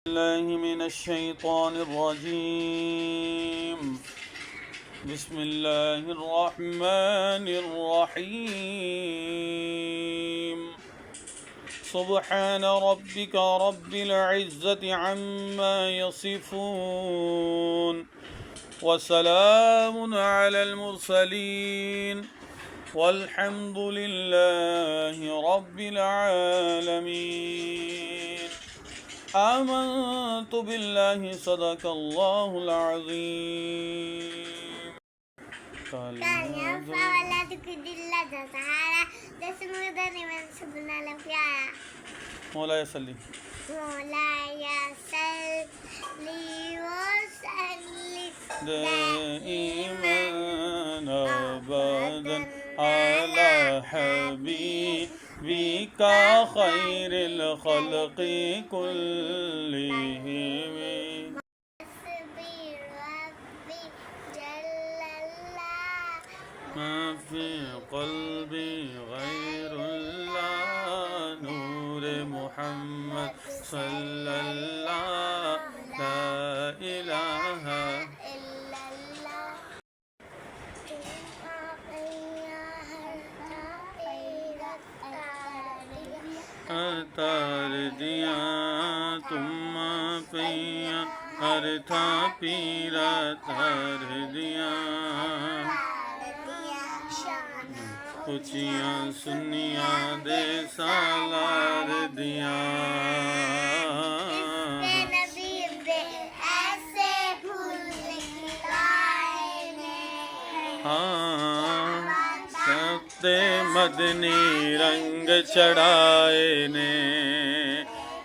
الله من الشيطان الرجيم. بسم الله الرحمن الرحيم. سبحان ربك رب العزة عما يصفون وسلام على المرسلين والحمد لله رب العالمين. آمنت بالله صدق الله العظيم. مولاي صلي دائما أبدا على حبيبك خير الخلق كلهم. ما في قلبي غير الله نور محمد صلى الله لا إله إلا الله. तार दिया तुम पिया हर था पीरा तार दिया उचिया सुनिया दे सालार दिया सत्ते मदनी रंग चढ़ाए ने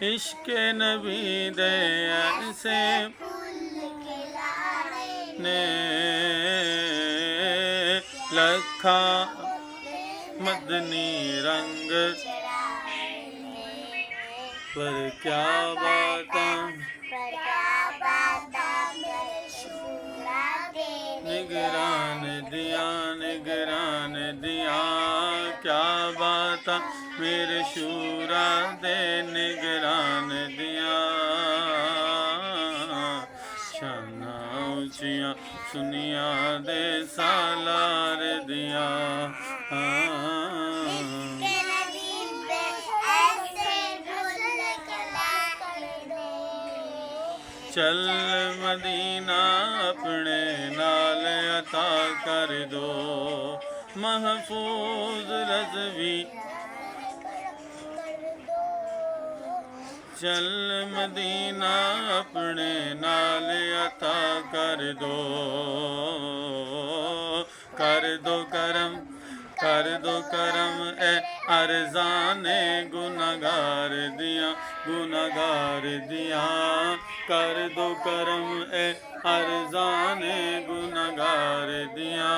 इश्क नबी दे ऐसे ने लखा मदनी रंग पर क्या बातां निगरान दिया क्या बात मेरे शूरा दे निगरान दिया शाना ऊंचिया सुनिया दे सालार दिया चल मदीना अपने नाल अता कर दो महफूज रज़वी चल मदीना अपने नाल अता कर दो करम ए अरज़ाने गुनागार दिया कर दो करम ए अरज़ाने गुनागार दिया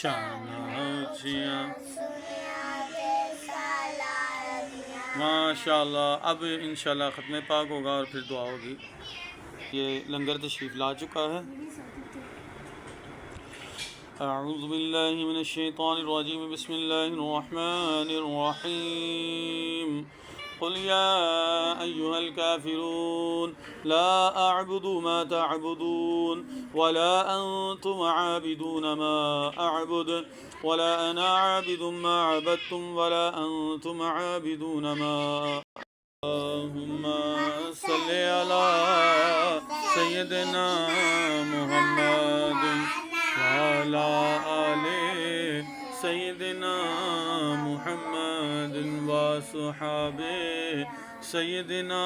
शाना ऊंचिया माशाअल्लाह। अब इंशाअल्लाह ख़त्म पाक होगा और फिर दुआ होगी। ये लंगर तशरीफ़ ला चुका है। अऊज़ु बिल्लाहि मिनश शैतानिर रजीम बिस्मिल्लाहिर रहमानिर रहीम क़ुल या अय्युहल काफ़िरून ला अअबुदु मा तअबुदून वला अंतुम आबिदून मा अअबुद वला अना आबिदुम मा अबदतुम वला अंतुम आबिदून मा। अल्लाहुम्मा सल्लि अला सय्यिदिना मुहम्मद वाला आले सय्यिदिना मुहम्मद व सुहाबे सय्यिदिना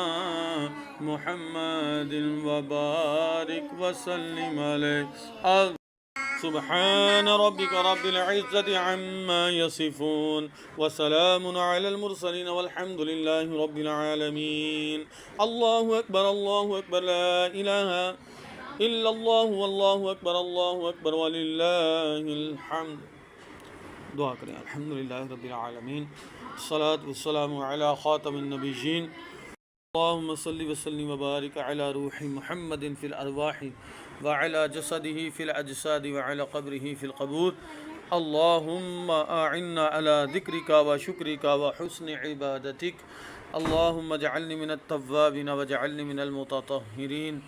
मुहम्मद व बारिक व सल्लिम अलैहि। सुब्हान रब्बिक रब्बिल इज़्ज़ति अम्मा यसिफून व सलामुन अलल मुरसलीन वल्हम्दुलिल्लाहि रब्बिल आलमीन। अल्लाहु अकबर ला इलाहा इल्लल्लाह वल्लाहु अकबर वलिल्लाहिल हम्द। दुआ करें। अल्हम्दुलिल्लाहि रब्बिल आलमीन सलातु वस्सलामु अला खातमिन नबिय्यीन अल्लाहुम्मा सल्लि व सल्लिम व बारिक अला रूहि मुहम्मदिन फिल अरवाहि व अला जसदिही फिल अजसादि व अला क़ब्रिही फिल क़बूर। अल्लाहुम्मा अइन्ना अला ज़िक्रिका व शुक्रिका व हुस्नि इबादतिक अल्लाहुम्मा जअलनी मिनत तव्वाबीन वजअलनी मिनल मुततहिरीन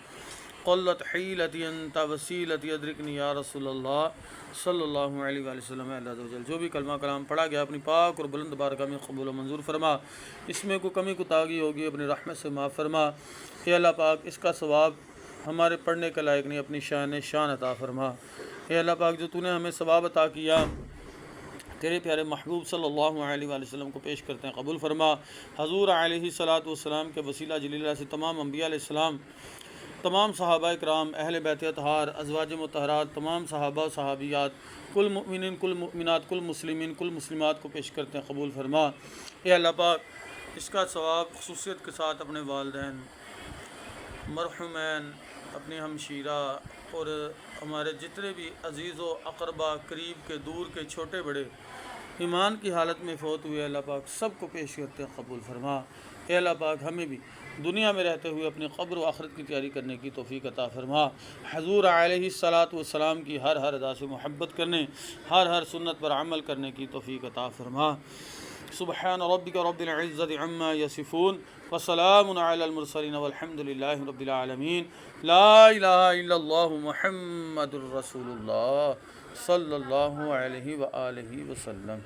क़ल्लत हीलती अंत वसीलती अदरिकनी या रसूलल्लाह सल्लल्लाहु अलैहि वसल्लम। अल्लाह वजल जो भी कलमा कलाम पढ़ा गया अपनी पाक और बुलंद बारगाह में कबूल व मंजूर फरमा। इसमें कोई कमी कुतागी होगी अपनी रहमत से माफ़ फरमा। हे अल्लाह पाक इसका सवाब हमारे पढ़ने के लायक नहीं, अपनी शान अता फरमा। हे अल्लाह पाक जो तूने हमें सवाब अता किया तेरे प्यारे महबूब सल्लल्लाहु अलैहि वसल्लम को पेश करते हैं, कबूल फरमा। हजूर अलैहिस्सलातु वस्सलाम के वसीला जलीला से तमाम अंबिया अलैहिस्सलाम, तमाम सहाबा इकराम, अहले बैत अतहार, अज़वाज मुतहरात, तमाम सहाबा सहाबियात, कुल मुमिनीन, कुल मुमिनात, कुल मुस्लिमीन, कुल मुस्लिमात को पेश करते हैं, कबूल फरमा। हे अल्लाह पाक इसका सवाब खुसूसियत के साथ अपने वालिदैन, मरहुमैन, अपनी हमशीरा और हमारे जितने भी अजीज़ व अक़रबा, करीब के दूर के छोटे बड़े ईमान की हालत में फ़ौत हुए अल्लाह पाक सबको पेश करते हैं, कबूल फरमा। ए अल्लाह पाक हमें भी दुनिया में रहते हुए अपनी क़ब्र व आखिरत की तैयारी करने की तौफ़ीक़ अता फरमा। हज़ूर अलैहिस्सलातु वस्सलाम की हर अदा से मोहब्बत करने, हर सुन्नत पर अमल करने की तौफ़ीक़ अता फरमा। सुब्हान रब्बिक रब्बिल इज़्ज़ति अम्मा यसिफ़ून व सलामुन अलल मुरसलीन वल्हम्दुलिल्लाहि रब्बिल आलमीन। ला इलाहा इल्लल्लाहु मुहम्मदुर रसूलुल्लाह सल्लल्लाहु अलैहि व आलिहि वसल्लम।